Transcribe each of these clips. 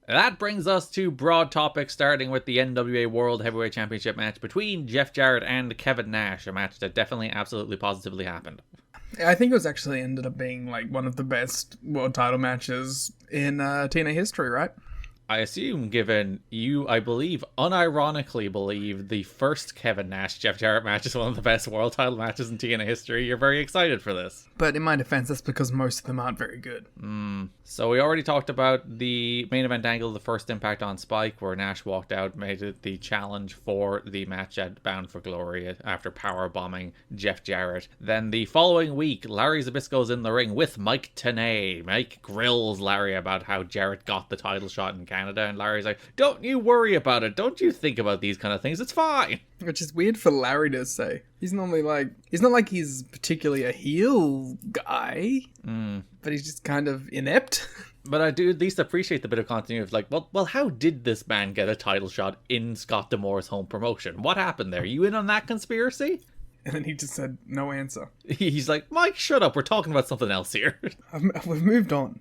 That brings us to broad topics, starting with the NWA World Heavyweight Championship match between Jeff Jarrett and Kevin Nash, a match that definitely, absolutely, positively happened. I think it was actually ended up being like one of the best world title matches in TNA history, right? I assume, given you, I believe, unironically believe the first Kevin Nash Jeff Jarrett match is one of the best world title matches in TNA history, you're very excited for this. But in my defense, that's because most of them aren't very good. So we already talked about the main event angle of the first Impact on Spike, where Nash walked out, made it the challenge for the match at Bound for Glory after power bombing Jeff Jarrett. Then the following week, Larry Zbyszko's in the ring with Mike Tenay. Mike grills Larry about how Jarrett got the title shot in Canada, and Larry's like, don't you worry about it, don't you think about these kind of things, it's fine. Which is weird for Larry to say. He's normally like, he's not like he's particularly a heel guy, but he's just kind of inept. But I do at least appreciate the bit of continuity of like, well, how did this man get a title shot in Scott D'Amore's home promotion? What happened there? You in on that conspiracy? And then he just said, no answer. He's like, Mike, shut up, we're talking about something else here. We've moved on.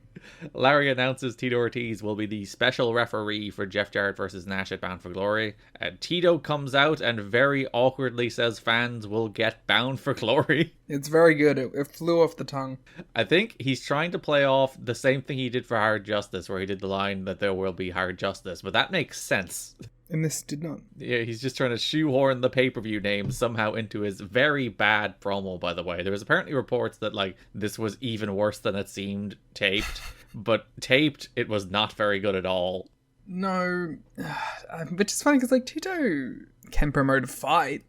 Larry announces Tito Ortiz will be the special referee for Jeff Jarrett versus Nash at Bound for Glory. Tito comes out and very awkwardly says fans will get Bound for Glory. It's very good. It flew off the tongue. I think he's trying to play off the same thing he did for Hard Justice, where he did the line that there will be Hard Justice, but that makes sense. And this did not. Yeah, he's just trying to shoehorn the pay-per-view name somehow into his very bad promo, by the way. There was apparently reports that, like, this was even worse than it seemed taped. But taped, it was not very good at all. No. Which is funny, because, like, Tito can promote a fight.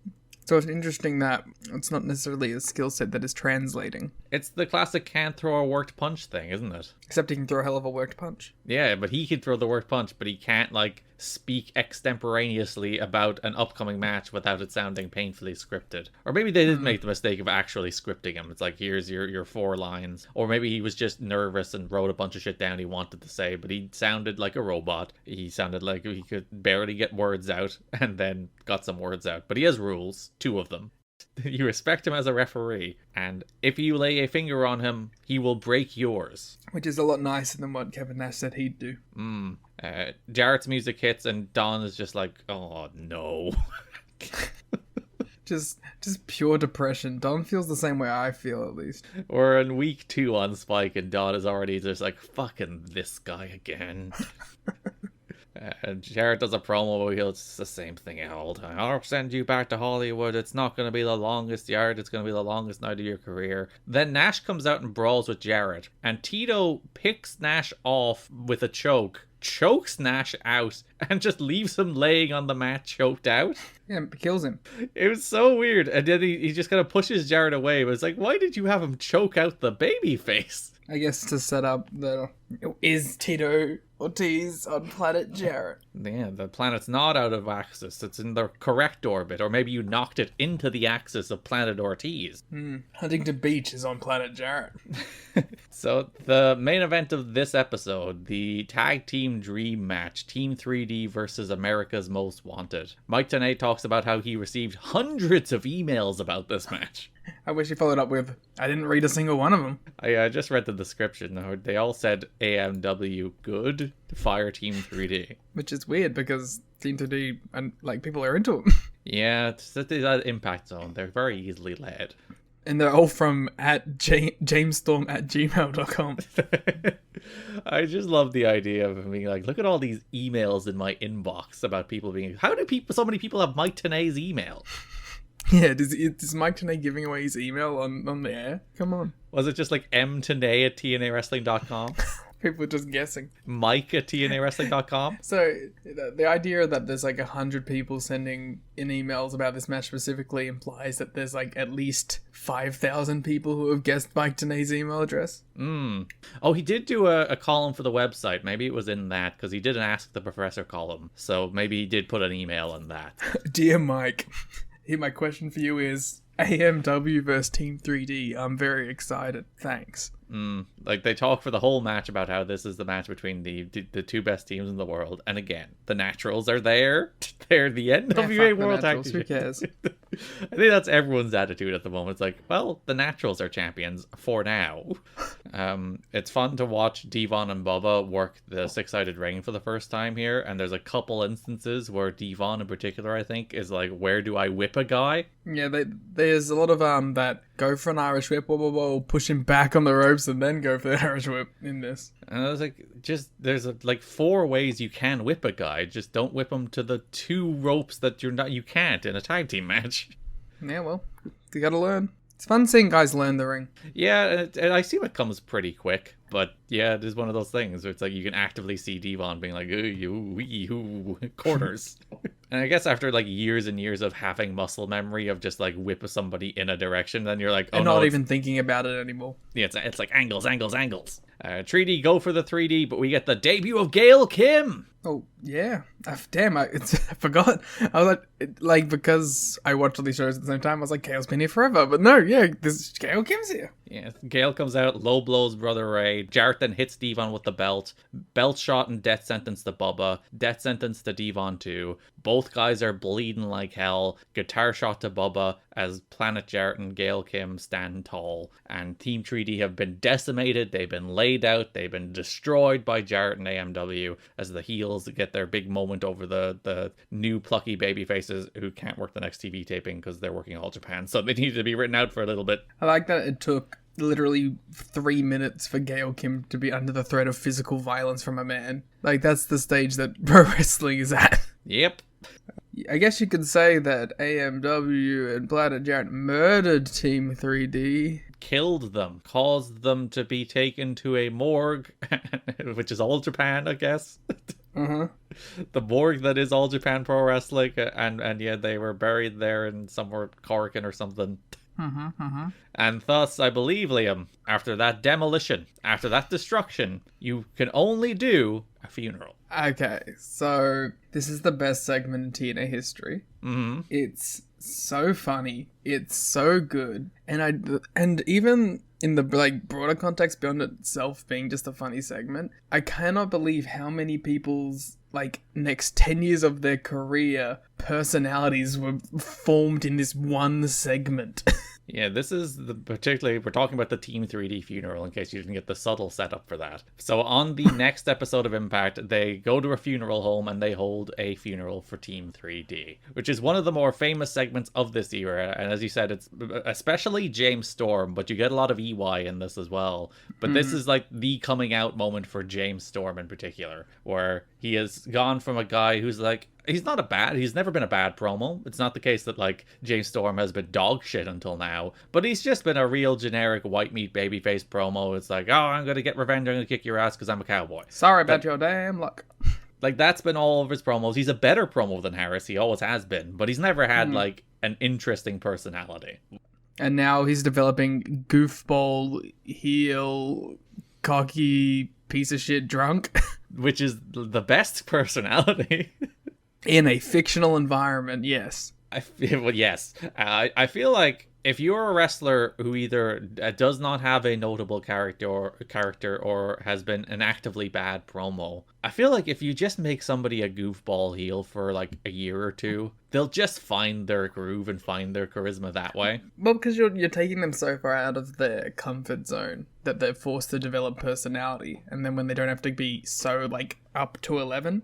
So it's interesting that it's not necessarily a skill set that is translating. It's the classic can't throw a worked punch thing, isn't it? Except he can throw a hell of a worked punch. Yeah, but he can throw the worked punch, but he can't, like, speak extemporaneously about an upcoming match without it sounding painfully scripted. Or maybe they did make the mistake of actually scripting him. It's like, here's your 4 lines. Or maybe he was just nervous and wrote a bunch of shit down he wanted to say, but he sounded like a robot. He sounded like he could barely get words out, and then got some words out. But he has rules, 2 of them. You respect him as a referee, and if you lay a finger on him, he will break yours. Which is a lot nicer than what Kevin Nash said he'd do. Jarrett's music hits, and Don is just like, oh no. Just pure depression. Don feels the same way I feel, at least. We're in week 2 on Spike, and Don is already just like, fucking this guy again. And Jarrett does a promo where it's the same thing all the time. I'll send you back to Hollywood. It's not going to be the longest yard. It's going to be the longest night of your career. Then Nash comes out and brawls with Jarrett. And Tito picks Nash off with a choke, chokes Nash out, and just leaves him laying on the mat choked out. Yeah, kills him. It was so weird. And then he just kind of pushes Jarrett away. But it's like, why did you have him choke out the baby face? I guess to set up the... Is Tito Ortiz on planet Jarrett? Yeah, the planet's not out of axis. It's in the correct orbit. Or maybe you knocked it into the axis of planet Ortiz. Huntington Beach is on planet Jarrett. So the main event of this episode, the tag team dream match, Team 3D versus America's Most Wanted. Mike Tenay talks about how he received hundreds of emails about this match. I wish he followed up with, I didn't read a single one of them. I just read the description. They all said AMW good, fire Team 3D. Which is weird because Team 3D, and like, people are into them. Yeah, it's that impact zone. They're very easily led. And they're all from at jamestorm@gmail.com. I just love the idea of being like, look at all these emails in my inbox about people being, how do so many people have Mike Tenay's email? Yeah, is Mike Tenay giving away his email on the air? Come on. Was it just like mtenay@tnawrestling.com? People are just guessing. Mike@tnawrestling.com? So, the idea that there's like 100 people sending in emails about this match specifically implies that there's like at least 5,000 people who have guessed Mike Tenay's email address. Oh, he did do a column for the website. Maybe it was in that, because he did an Ask the Professor column. So maybe he did put an email in that. Dear Mike, here my question for you is, AMW versus Team 3D. I'm very excited. Thanks. Like, they talk for the whole match about how this is the match between the 2 best teams in the world. And again, the Naturals are there. They're the NWA World Title. Who cares? I think that's everyone's attitude at the moment. It's like, well, the Naturals are champions for now. It's fun to watch Devon and Bubba work the six-sided ring for the first time here, and there's a couple instances where Devon in particular, I think, is like, where do I whip a guy? Yeah, there's a lot of that go for an Irish whip, push him back on the ropes and then go for the Irish whip in this. And I was like, there's like 4 ways you can whip a guy. Just don't whip him to the 2 ropes that you can't in a tag team match. Yeah, well, you gotta learn. It's fun seeing guys learn the ring. Yeah, and I see it comes pretty quick. But yeah, it is one of those things where it's like you can actively see Devon being like, ooh, corners. And I guess after like years and years of having muscle memory of just like whip somebody in a direction, then you're like, oh, and no, not even thinking about it anymore. Yeah, it's like angles. 3D, go for the 3D, but we get the debut of Gail Kim. Oh, yeah. Damn, I forgot. I was like, because I watched all these shows at the same time, I was like, Gail's been here forever. But no, yeah, Gail Kim's here. Yeah, Gail comes out, low blows Brother Ray. Jarrett then hits Devon with the belt. Belt shot and death sentence to Bubba. Death sentence to Devon too. Both guys are bleeding like hell. Guitar shot to Bubba as Planet Jarrett and Gail Kim stand tall. And Team 3D have been decimated. They've been laid out. They've been destroyed by Jarrett and AMW as the heels get their big moment over the new plucky baby faces who can't work the next TV taping because they're working All Japan. So they need to be written out for a little bit. I like that it took literally 3 minutes for Gail Kim to be under the threat of physical violence from a man. Like, that's the stage that pro wrestling is at. Yep. I guess you could say that AMW and Planet Jarrett murdered Team 3D. Killed them, caused them to be taken to a morgue, which is All Japan, I guess. Uh-huh. The morgue that is All Japan Pro Wrestling, and yeah, they were buried there in somewhere Corrigan or something. And thus, I believe, Liam, after that demolition, after that destruction, you can only do a funeral. Okay, so this is the best segment in TNA history. Mm-hmm. It's so funny. It's so good. And even in the like broader context beyond itself being just a funny segment, I cannot believe how many people's like next 10 years of their career personalities were formed in this one segment. Yeah, this is particularly, we're talking about the Team 3D funeral in case you didn't get the subtle setup for that. So on the next episode of Impact, they go to a funeral home and they hold a funeral for Team 3D, which is one of the more famous segments of this era. And as you said, it's especially James Storm, but you get a lot of EY in this as well. But this is like the coming out moment for James Storm in particular, where he has gone from a guy who's like, he's never been a bad promo. It's not the case that like James Storm has been dog shit until now, but he's just been a real generic white meat babyface promo. It's like, oh, I'm gonna get revenge, I'm gonna kick your ass because I'm a cowboy. Sorry about your damn luck. Like, that's been all of his promos. He's a better promo than Harris, he always has been, but he's never had like an interesting personality. And now he's developing goofball, heel, cocky, piece of shit drunk. Which is the best personality. In a fictional environment, yes. I feel like if you're a wrestler who either does not have a notable character or has been an actively bad promo, I feel like if you just make somebody a goofball heel for like a year or two, they'll just find their groove and find their charisma that way. Well, because you're taking them so far out of their comfort zone that they're forced to develop personality, and then when they don't have to be so like up to 11,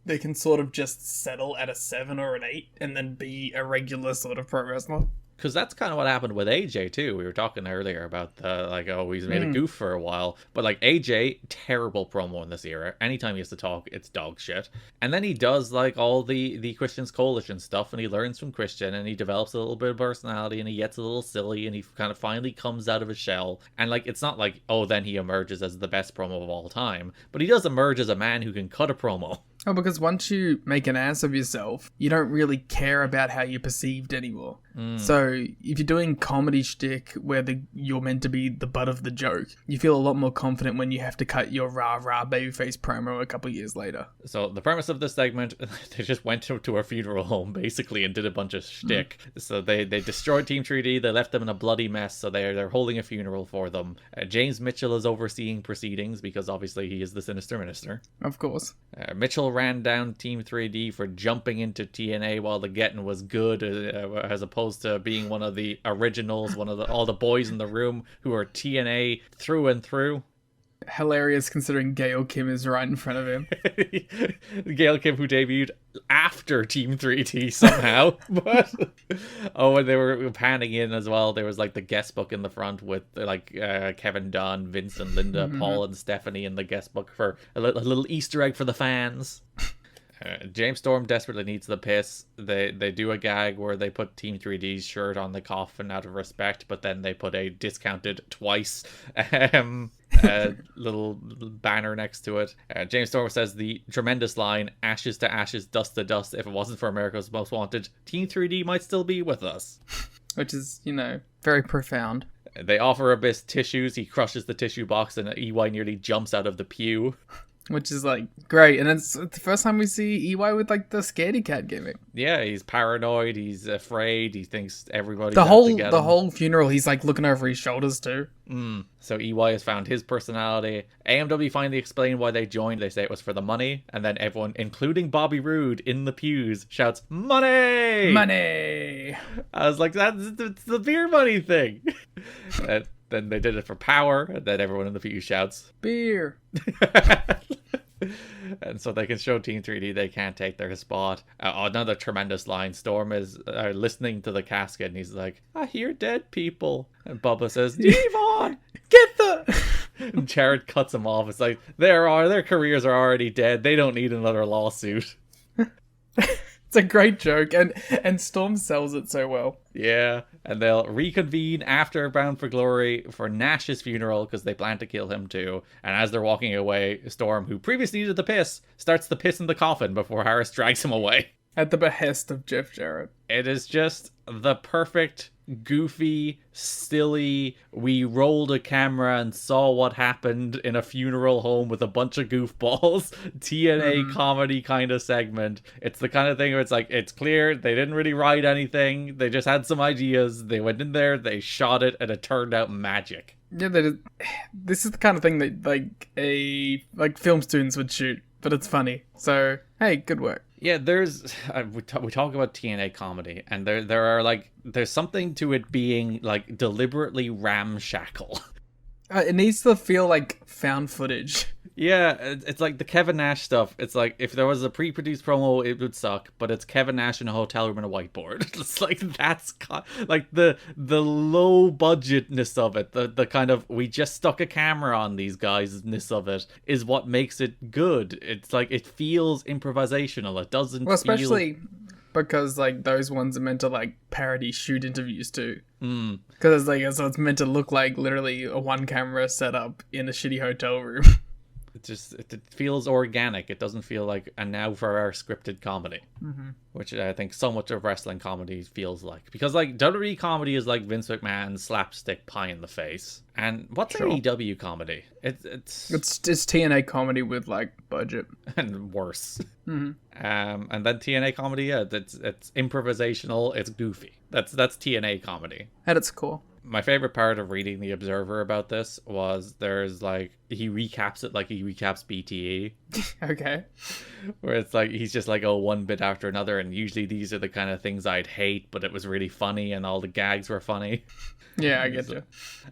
they can sort of just settle at a 7 or an 8 and then be a regular sort of pro wrestler. Because that's kind of what happened with AJ too. We were talking earlier about the like, oh, he's made a goof for a while, but like AJ, terrible promo in this era. Anytime he has to talk, it's dog shit. And then he does like all the Christian's Coalition stuff, and he learns from Christian, and he develops a little bit of personality, and he gets a little silly, and he kind of finally comes out of his shell. And like, it's not like, oh, then he emerges as the best promo of all time, but he does emerge as a man who can cut a promo. Oh, because once you make an ass of yourself, you don't really care about how you're perceived anymore. So if you're doing comedy shtick where you're meant to be the butt of the joke, you feel a lot more confident when you have to cut your rah-rah babyface promo a couple years later. So the premise of this segment, they just went to a funeral home basically and did a bunch of shtick. So they destroyed Team 3D, they left them in a bloody mess, so they're holding a funeral for them. James Mitchell is overseeing proceedings because obviously he is the Sinister Minister. Of course. Mitchell ran down Team 3D for jumping into TNA while the getting was good, as opposed to being one of the originals, all the boys in the room who are TNA through and through. Hilarious considering Gail Kim is right in front of him. Gail Kim, who debuted after Team 3D somehow. But when they were panning in as well, there was like the guest book in the front with like Kevin Dunn, Vince and Linda, Paul and Stephanie in the guest book for a little Easter egg for the fans. James Storm desperately needs the piss. They do a gag where they put Team 3D's shirt on the coffin out of respect, but then they put a discounted twice little banner next to it. James Storm says the tremendous line, ashes to ashes, dust to dust. If it wasn't for America's Most Wanted, Team 3D might still be with us. Which is, very profound. They offer Abyss tissues. He crushes the tissue box and EY nearly jumps out of the pew. Which is like great, and it's the first time we see EY with like the scaredy cat gimmick. Yeah, he's paranoid, he's afraid, he thinks everybody's the whole whole funeral. He's like looking over his shoulders too. So EY has found his personality. AMW finally explained why they joined. They say it was for the money, and then everyone, including Bobby Roode in the pews, shouts "Money! Money!" I was like, it's the beer money thing. Then they did it for power, and then everyone in the pew shouts beer. And so they can show Team 3D they can't take their spot. Another tremendous line. Storm is listening to the casket, and he's like, I hear dead people. And Bubba says, Devon, get the... And Jarrett cuts him off. It's like, their careers are already dead. They don't need another lawsuit. It's a great joke, and Storm sells it so well. Yeah, and they'll reconvene after Bound for Glory for Nash's funeral because they plan to kill him too. And as they're walking away, Storm, who previously needed the piss, starts to piss in the coffin before Harris drags him away. At the behest of Jeff Jarrett. It is just the perfect, goofy, silly, we rolled a camera and saw what happened in a funeral home with a bunch of goofballs, TNA comedy kind of segment. It's the kind of thing where it's like, it's clear they didn't really write anything, they just had some ideas, they went in there, they shot it, and it turned out magic. Yeah, this is the kind of thing that film students would shoot, but it's funny. So, hey, good work. Yeah, we talk about TNA comedy, and there's something to it being like deliberately ramshackle. It needs to feel like found footage. Yeah, it's like the Kevin Nash stuff. It's like if there was a pre-produced promo, it would suck, but it's Kevin Nash in a hotel room and a whiteboard. It's like that's like the low budgetness of it, the kind of we just stuck a camera on these guys-ness of it is what makes it good. It's like it feels improvisational. It doesn't. Well, especially because like those ones are meant to like parody shoot interviews too. Because so it's meant to look like literally a one camera setup in a shitty hotel room. It feels organic. It doesn't feel like a now for our scripted comedy, which I think so much of wrestling comedy feels like. Because like WWE comedy is like Vince McMahon's slapstick pie in the face. And what's AEW comedy? It's TNA comedy with like budget and worse. And then TNA comedy, it's improvisational. It's goofy. That's TNA comedy at its core. My favorite part of reading The Observer about this was there's like, he recaps it like he recaps BTE. Okay. Where it's like, he's just like, oh, one bit after another. And usually these are the kind of things I'd hate, but it was really funny and all the gags were funny. Yeah, I get you.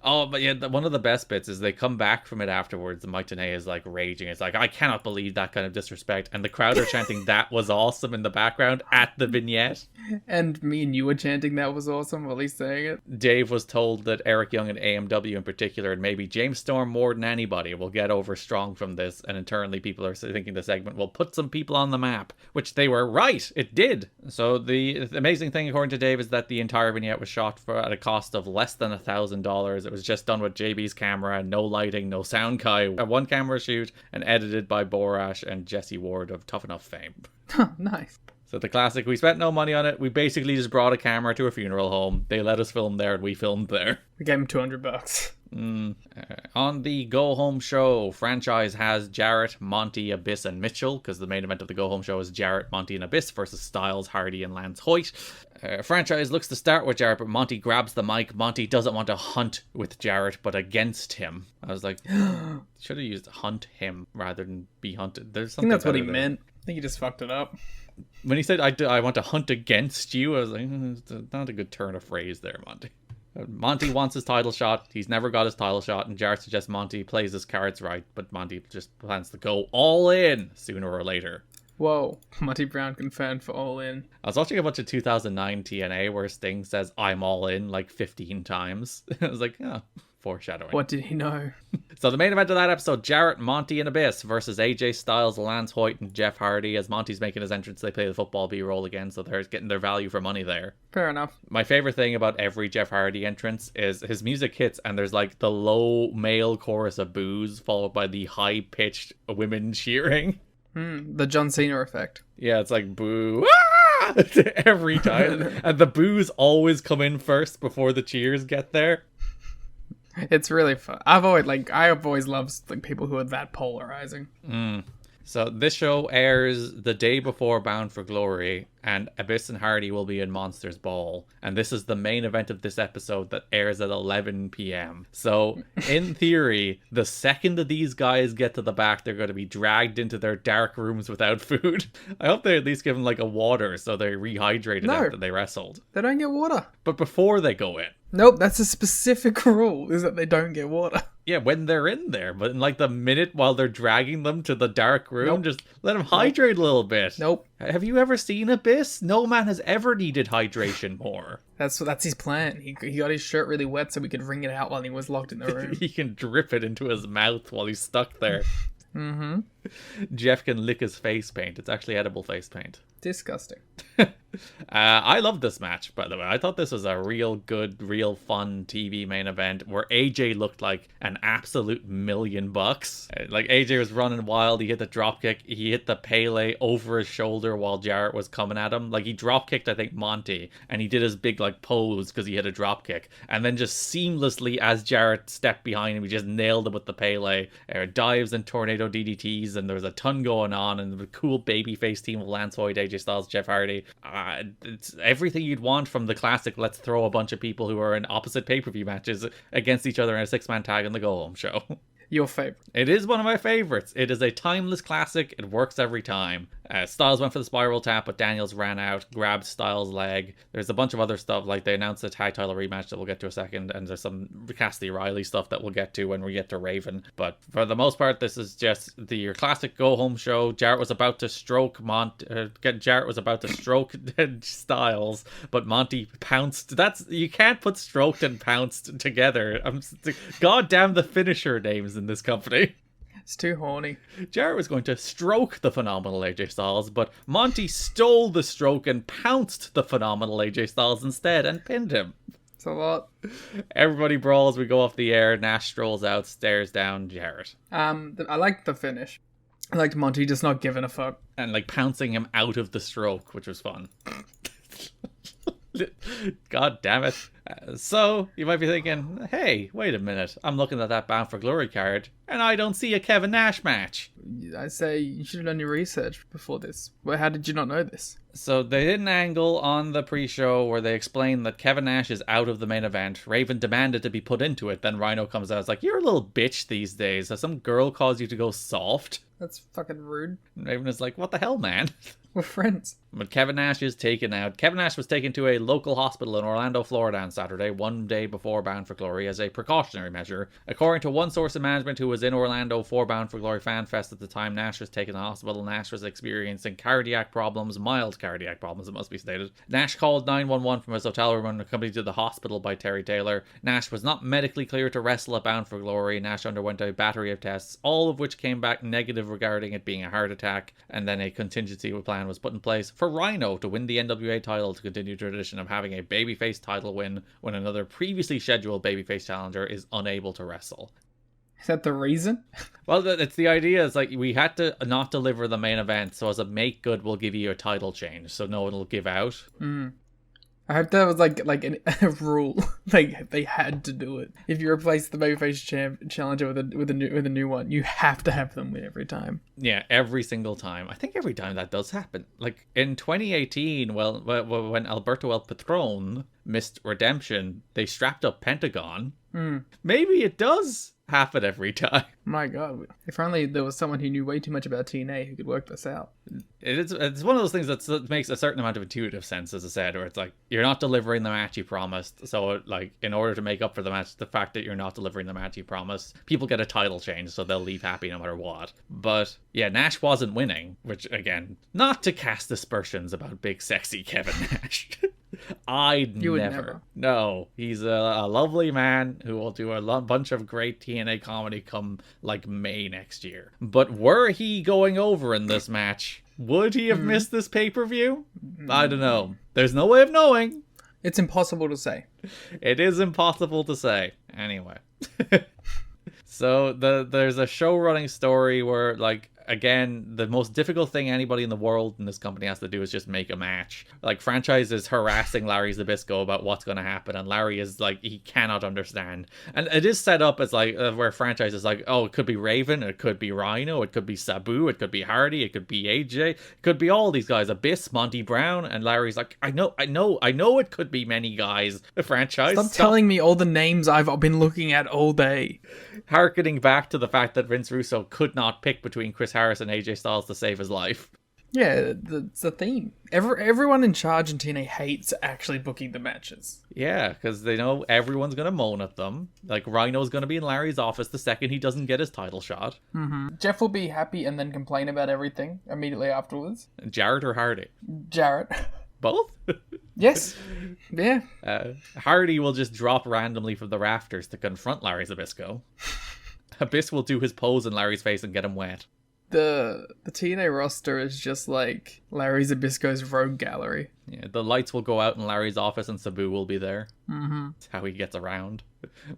Oh, but yeah, one of the best bits is they come back from it afterwards. And Mike Tenay is like raging. It's like, I cannot believe that kind of disrespect. And the crowd are chanting, that was awesome in the background at the vignette. And me and you were chanting, that was awesome while he's saying it. Dave was told that Eric Young and AMW in particular, and maybe James Storm more than anybody, will get over strong from this. And internally, people are thinking the segment will put some people on the map, which they were right. It did. So the amazing thing, according to Dave, is that the entire vignette was shot at a cost of less than $1,000. It was just done with JB's camera, no lighting, no sound guy, a one camera shoot, and edited by Borash and Jesse Ward of Tough Enough fame. Nice. So the classic, we spent no money on it. We basically just brought a camera to a funeral home. They let us film there and we filmed there. We gave him $200. On the Go Home show, franchise has Jarrett, Monty, Abyss, and Mitchell, because the main event of the Go Home show is Jarrett, Monty, and Abyss versus Styles, Hardy, and Lance Hoyt. Franchise looks to start with Jarrett, but Monty grabs the mic. Monty doesn't want to hunt with Jarrett, but against him. I was like, should have used hunt him rather than be hunted. There's something I think that's what he meant. I think he just fucked it up. When he said, I want to hunt against you, I was like, it's not a good turn of phrase there, Monty. Monty wants his title shot. He's never got his title shot, and Jarrett suggests Monty plays his cards right, but Monty just plans to go all in sooner or later. Whoa, Monty Brown confirmed for All In. I was watching a bunch of 2009 TNA where Sting says, I'm all in, like 15 times. I was like, oh, foreshadowing. What did he know? So the main event of that episode, Jarrett, Monty, and Abyss versus AJ Styles, Lance Hoyt, and Jeff Hardy. As Monty's making his entrance, they play the football B-roll again, so they're getting their value for money there. Fair enough. My favorite thing about every Jeff Hardy entrance is his music hits, and there's like the low male chorus of boos, followed by the high-pitched women cheering. The John Cena effect. Yeah, it's like boo ah! every time. And the boos always come in first before the cheers get there. It's really fun. I've always loved like people who are that polarizing. So this show airs the day before Bound for Glory, and Abyss and Hardy will be in Monsters Ball. And this is the main event of this episode that airs at 11 p.m. So, in theory, the second that these guys get to the back, they're going to be dragged into their dark rooms without food. I hope they at least give them like a water so they're rehydrated after they wrestled. They don't get water. But before they go in. Nope, that's a specific rule, is that they don't get water. Yeah, when they're in there, but in like the minute while they're dragging them to the dark room, just let them hydrate a little bit. Nope. Have you ever seen Abyss? No man has ever needed hydration more. That's his plan. He got his shirt really wet so we could wring it out while he was locked in the room. He can drip it into his mouth while he's stuck there. Jeff can lick his face paint. It's actually edible face paint. Disgusting. I love this match, by the way. I thought this was a real good, real fun TV main event where AJ looked like an absolute $1,000,000. Like AJ was running wild. He hit the dropkick. He hit the Pele over his shoulder while Jarrett was coming at him. Like he dropkicked, I think, Monty, and he did his big like pose because he hit a dropkick. And then just seamlessly, as Jarrett stepped behind him, he just nailed him with the Pele. Dives and tornado DDTs, and there was a ton going on, and the cool babyface team of Lance Hoyt, AJ Styles, Jeff Hardy. It's everything you'd want from the classic let's throw a bunch of people who are in opposite pay-per-view matches against each other in a 6-man tag in the go-home show. Your favorite. It is one of my favorites. It is a timeless classic. It works every time. Styles went for the spiral tap, but Daniels ran out, grabbed Styles' leg. There's a bunch of other stuff, like they announced a tag title rematch that we'll get to a second, and there's some Cassidy Riley stuff that we'll get to when we get to Raven. But for the most part, this is just your classic go-home show. Jarrett was about to stroke Styles, but Monty pounced. You can't put stroked and pounced together. God damn the finisher names in this company. It's too horny. Jarrett was going to stroke the phenomenal AJ Styles, but Monty stole the stroke and pounced the phenomenal AJ Styles instead and pinned him. It's a lot. Everybody brawls, we go off the air, Nash strolls out, stares down Jarrett. I liked the finish. I liked Monty just not giving a fuck. And like pouncing him out of the stroke, which was fun. God damn it. So, you might be thinking, hey, wait a minute. I'm looking at that Bound for Glory card, and I don't see a Kevin Nash match. I say you should have done your research before this. Well, how did you not know this? So, they did an angle on the pre-show where they explained that Kevin Nash is out of the main event. Raven demanded to be put into it. Then Rhino comes out. It's like, you're a little bitch these days. Has some girl caused you to go soft? That's fucking rude. And Raven is like, what the hell, man? We're friends. But Kevin Nash is taken out. Kevin Nash was taken to a local hospital in Orlando, Florida on Saturday, one day before Bound for Glory, as a precautionary measure. According to one source of management who was in Orlando for Bound for Glory Fan Fest at the time Nash was taken to the hospital, Nash was experiencing cardiac problems, mild cardiac problems, it must be stated. Nash called 911 from his hotel room and accompanied to the hospital by Terry Taylor. Nash was not medically cleared to wrestle at Bound for Glory. Nash underwent a battery of tests, all of which came back negative regarding it being a heart attack, and then a contingency plan was put in place for Rhino to win the NWA title to continue tradition of having a babyface title win when another previously scheduled babyface challenger is unable to wrestle. Is that the reason? Well, it's the idea. It's like we had to not deliver the main event, so as a make good, we'll give you a title change, so no one will give out. I hope that was like a rule. Like they had to do it. If you replace the babyface challenger with a new one, you have to have them win every time. Yeah, every single time. I think every time that does happen. Like in 2018, well, when Alberto El Patron missed Redemption, they strapped up Pentagon. Maybe it does happen every time. My God, if only there was someone who knew way too much about TNA who could work this out. It's one of those things that makes a certain amount of intuitive sense, as I said, where it's like, you're not delivering the match you promised. So, like, in order to make up for the match, the fact that you're not delivering the match you promised, people get a title change, so they'll leave happy no matter what. But, yeah, Nash wasn't winning, which, again, not to cast aspersions about big, sexy Kevin Nash. I'd never. No, he's a lovely man who will do a bunch of great TNA comedy come, like, May next year. But were he going over in this match, would he have missed this pay-per-view? I don't know. There's no way of knowing. It's impossible to say. It is impossible to say. Anyway. So there's a show-running story where, like, again, the most difficult thing anybody in the world in this company has to do is just make a match. Like, Franchise is harassing Larry Zbyszko about what's going to happen, and Larry is like, he cannot understand. And it is set up as like, where Franchise is like, oh, it could be Raven, it could be Rhino, it could be Sabu, it could be Hardy, it could be AJ, it could be all these guys, Abyss, Monty Brown, and Larry's like, I know it could be many guys. The Franchise. Stop telling me all the names I've been looking at all day. Harkening back to the fact that Vince Russo could not pick between Chris Harris and AJ Styles to save his life. Yeah, it's the theme. Everyone in charge in TNA hates actually booking the matches. Yeah, because they know everyone's going to moan at them. Like, Rhino's going to be in Larry's office the second he doesn't get his title shot. Mm-hmm. Jeff will be happy and then complain about everything immediately afterwards. Jarrett or Hardy? Jarrett. Both? Yes. Yeah. Hardy will just drop randomly from the rafters to confront Larry Zbyszko. Abyss will do his pose in Larry's face and get him wet. The TNA roster is just like Larry Zbyszko's rogue gallery. Yeah, the lights will go out in Larry's office and Sabu will be there. Mm-hmm. That's how he gets around.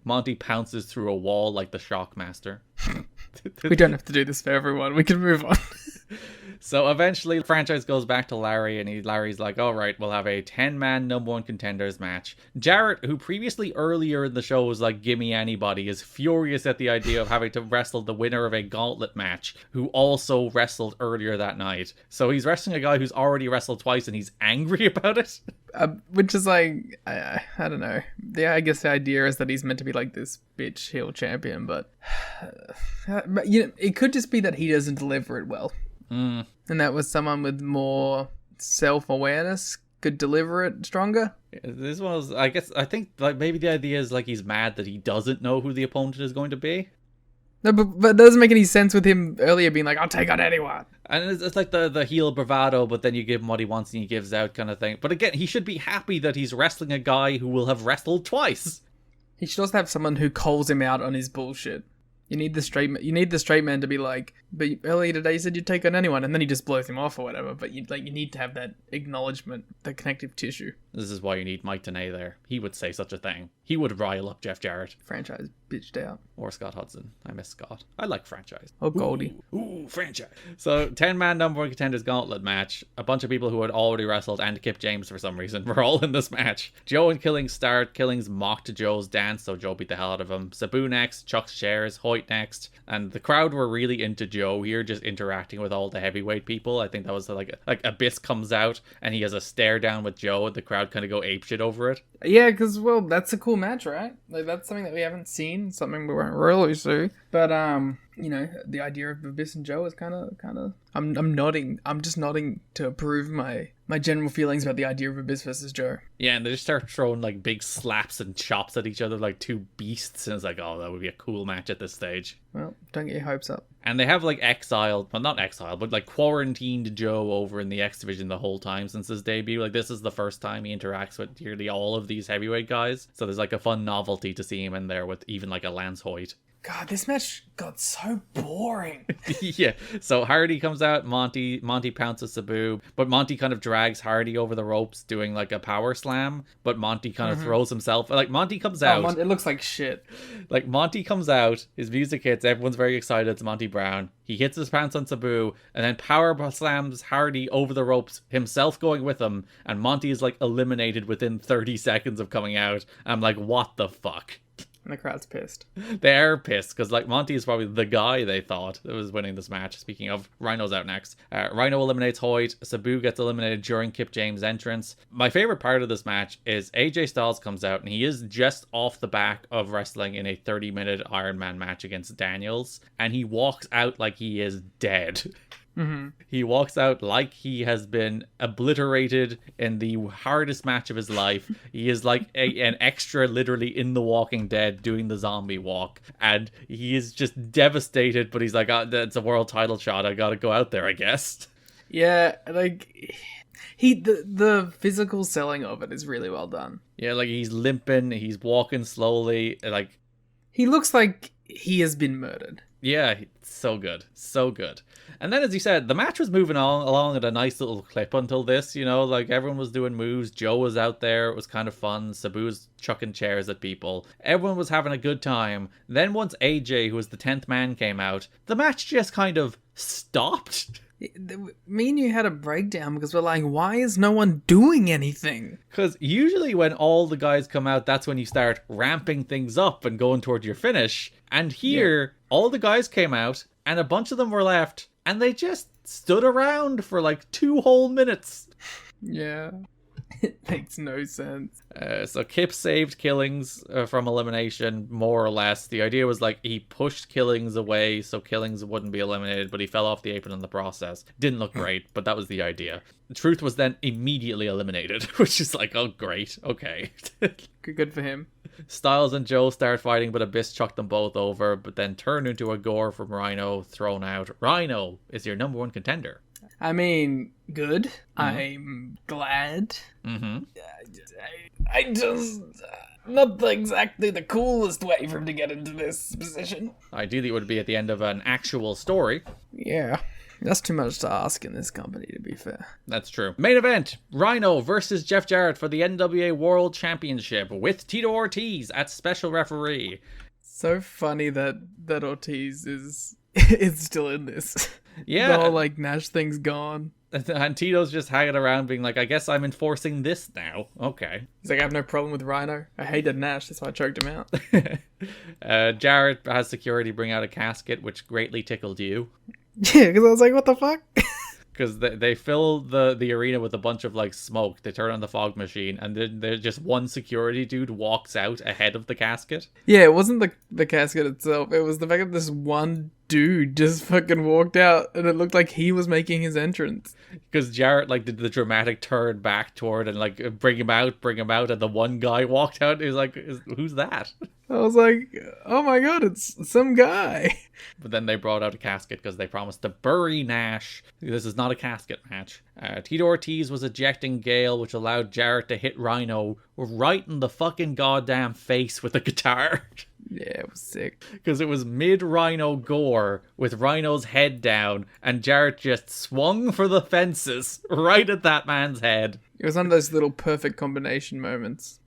Monty pounces through a wall like the Shockmaster. We don't have to do this for everyone. We can move on. So eventually, Franchise goes back to Larry, and Larry's like, all right, we'll have a 10-man number one contenders match. Jarrett, who previously earlier in the show was like, gimme anybody, is furious at the idea of having to wrestle the winner of a gauntlet match, who also wrestled earlier that night. So he's wrestling a guy who's already wrestled twice, and he's angry about it. Which is like, I don't know. Yeah, I guess the idea is that he's meant to be like this bitch heel champion, but you know, it could just be that he doesn't deliver it well. Mm. And that was someone with more self-awareness could deliver it stronger. This was, I think like maybe the idea is like he's mad that he doesn't know who the opponent is going to be. No, but it doesn't make any sense with him earlier being like, I'll take on anyone. And it's like the heel bravado, but then you give him what he wants and he gives out kind of thing. But again, he should be happy that he's wrestling a guy who will have wrestled twice. He should also have someone who calls him out on his bullshit. You need the straight man to be like, but earlier today you said you'd take on anyone, and then he just blows him off or whatever. But you need to have that acknowledgement, the connective tissue. This is why you need Mike Tenay there. He would say such a thing. He would rile up Jeff Jarrett. Franchise bitched out. Or Scott Hudson. I miss Scott. I like Franchise. Oh, Goldie. Ooh, Franchise. So, 10-man number one contenders gauntlet match. A bunch of people who had already wrestled and Kip James for some reason were all in this match. Joe and Killings start. Killings mocked Joe's dance, so Joe beat the hell out of him. Sabu next. Chuck's chairs. Hoyt next. And the crowd were really into Joe here, just interacting with all the heavyweight people. I think that was like Abyss comes out and he has a stare down with Joe and the crowd kind of go apeshit over it. Yeah, because, well, that's a cool match, right? Like, that's something that we haven't seen, something we won't really see. But, you know, the idea of Abyss and Joe is kind of... I'm nodding. I'm just nodding to approve my general feelings about the idea of Abyss versus Joe. Yeah, and they just start throwing, like, big slaps and chops at each other like two beasts. And it's like, oh, that would be a cool match at this stage. Well, don't get your hopes up. And they have, like, not exiled, but, like, quarantined Joe over in the X Division the whole time since his debut. Like, this is the first time he interacts with nearly all of these heavyweight guys. So there's, like, a fun novelty to see him in there with even, like, a Lance Hoyt. God, this match got so boring. Yeah, so Hardy comes out, Monty pounces Sabu, but Monty kind of drags Hardy over the ropes doing like a power slam, but Monty kind of throws himself, like Monty comes out. It looks like shit. Like Monty comes out, his music hits, everyone's very excited, it's Monty Brown. He hits his pants on Sabu, and then power slams Hardy over the ropes, himself going with him, and Monty is like eliminated within 30 seconds of coming out. I'm like, what the fuck? And the crowd's pissed. They're pissed because like Monty is probably the guy they thought that was winning this match. Speaking of, Rhino's out next. Rhino eliminates Hoyt. Sabu gets eliminated during Kip James' entrance. My favorite part of this match is AJ Styles comes out and he is just off the back of wrestling in a 30-minute Iron Man match against Daniels, and he walks out like he is dead. Mm-hmm. He walks out like he has been obliterated in the hardest match of his life. He is like an extra literally in The Walking Dead doing the zombie walk. And he is just devastated, but he's like, oh, that's a world title shot. I gotta go out there, I guess. Yeah, like the physical selling of it is really well done. Yeah, like he's limping, he's walking slowly, like He looks like he has been murdered. yeah, so good. So good. And then, as you said, the match was moving on along at a nice little clip until this, like everyone was doing moves. Joe was out there. It was kind of fun. Sabu was chucking chairs at people. Everyone was having a good time. Then once AJ, who was the 10th man, came out, the match just kind of stopped. Me and you had a breakdown because we're like, why is no one doing anything? Because usually when all the guys come out, that's when you start ramping things up and going toward your finish. And here, all the guys came out and a bunch of them were left and they just stood around for like 2 whole minutes. Yeah. It makes no sense. So Kip saved Killings from elimination, more or less. The idea was like he pushed Killings away so Killings wouldn't be eliminated, but he fell off the apron in the process. Didn't look great, but that was the idea. Truth was then immediately eliminated, which is like, oh great, okay. Good for him. Styles and Joe start fighting, but Abyss chucked them both over, but then turned into a gore from Rhino, thrown out. Rhino is your number 1 contender. I mean, good. Mm-hmm. I'm glad. Mm-hmm. I just... not exactly the coolest way for him to get into this position. Ideally, it would be at the end of an actual story. Yeah. That's too much to ask in this company, to be fair. That's true. Main event, Rhino versus Jeff Jarrett for the NWA World Championship with Tito Ortiz at special referee. So funny that Ortiz is still in this. Yeah. The whole, like, Nash thing's gone. And Tito's just hanging around being like, I guess I'm enforcing this now. Okay. He's like, I have no problem with Rhino. I hated Nash, that's why I choked him out. Jarrett has security bring out a casket, which greatly tickled you. Yeah, because I was like, what the fuck? Because they fill the arena with a bunch of like smoke. They turn on the fog machine, and then there's just one security dude walks out ahead of the casket. Yeah, it wasn't the casket itself. It was the fact that this one dude just fucking walked out, and it looked like he was making his entrance. Because Jarrett like did the dramatic turn back toward and like bring him out, and the one guy walked out. He was like, who's that? I was like, oh my god, it's some guy. But then they brought out a casket because they promised to bury Nash. This is not a casket match. Tito Ortiz was ejecting Gale, which allowed Jarrett to hit Rhino right in the fucking goddamn face with a guitar. Yeah, it was sick. Because it was mid-Rhino gore with Rhino's head down, and Jarrett just swung for the fences right at that man's head. It was one of those little perfect combination moments.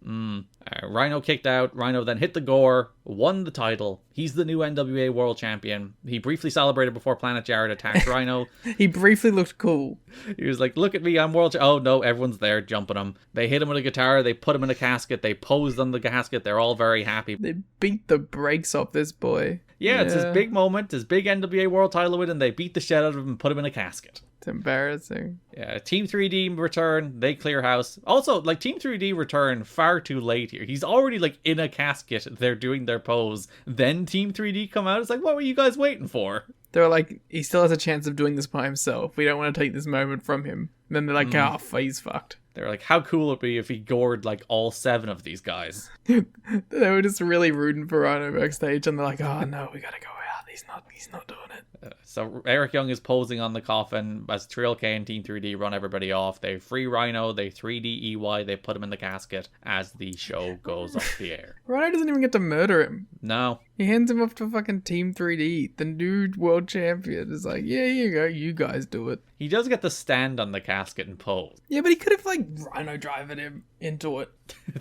Rhino kicked out. Rhino then hit the gore, won the title. He's the new NWA World Champion. He briefly celebrated before Planet Jarrett attacked Rhino. He briefly looked cool. He was like, look at me, I'm world Oh no, everyone's there jumping him. They hit him with a guitar, they put him in a casket, they posed on the casket, they're all very happy. They beat the brakes off this boy. Yeah, it's his big moment, his big NWA World Title win, and they beat the shit out of him and put him in a casket. It's embarrassing. Yeah, Team 3D return, they clear house. Also, like, Team 3D return far too late here. He's already, like, in a casket, they're doing their pose. Then Team 3D come out, it's like, what were you guys waiting for? They were like, he still has a chance of doing this by himself. We don't want to take this moment from him. And then they're like, he's fucked. They're like, how cool would it be if he gored, like, all 7 of these guys? They were just really rooting for Rhino backstage, and they're like, oh no, we gotta go out. He's not doing it. So Eric Young is posing on the coffin as Trill K and Team 3D run everybody off. They free Rhino, they 3D EY, they put him in the casket as the show goes off the air. Rhino doesn't even get to murder him. No. He hands him off to fucking Team 3D. The new world champion is like, yeah, here you go, you guys do it. He does get to stand on the casket and pose. Yeah, but he could have, like, Rhino driven him into it.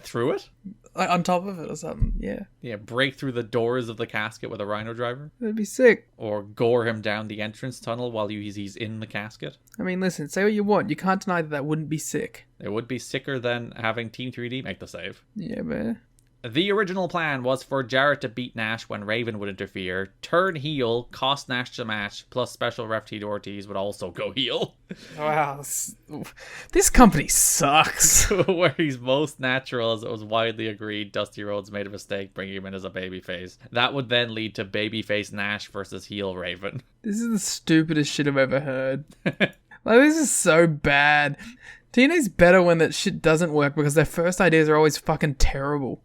Through it? Like, on top of it or something, yeah. Yeah, break through the doors of the casket with a Rhino driver. That'd be sick. Or gore him down the entrance tunnel while he's in the casket. I mean, listen, say what you want. You can't deny that wouldn't be sick. It would be sicker than having Team 3D make the save. Yeah, man. The original plan was for Jarrett to beat Nash when Raven would interfere, turn heel, cost Nash the match, plus special ref Tito Ortiz would also go heel. Wow. This company sucks. Where he's most natural, as it was widely agreed Dusty Rhodes made a mistake bringing him in as a babyface. That would then lead to babyface Nash versus heel Raven. This is the stupidest shit I've ever heard. Like, this is so bad. TNA's better when that shit doesn't work because their first ideas are always fucking terrible.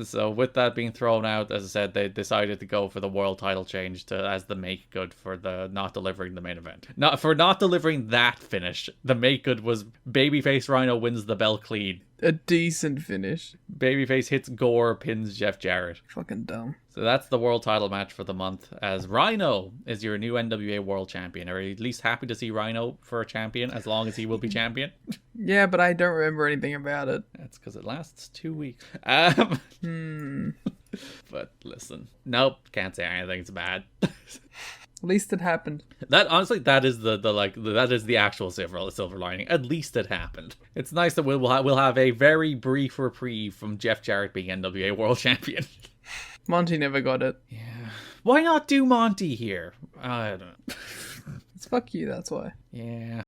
So with that being thrown out, as I said, they decided to go for the world title change as the make good for the not delivering the main event. Not delivering that finish. The make good was babyface Rhino wins the belt clean. A decent finish. Babyface hits Gore, pins Jeff Jarrett. Fucking dumb. So that's the world title match for the month, as Rhino is your new NWA World Champion. Are you at least happy to see Rhino for a champion, as long as he will be champion? Yeah, but I don't remember anything about it. That's because it lasts 2 weeks. But listen, nope, can't say anything. It's bad. At least it happened. That honestly, that is that is the actual silver lining. At least it happened. It's nice that we'll have a very brief reprieve from Jeff Jarrett being NWA World Champion. Monty never got it. Yeah. Why not do Monty here? I don't know. It's fuck you, that's why. Yeah.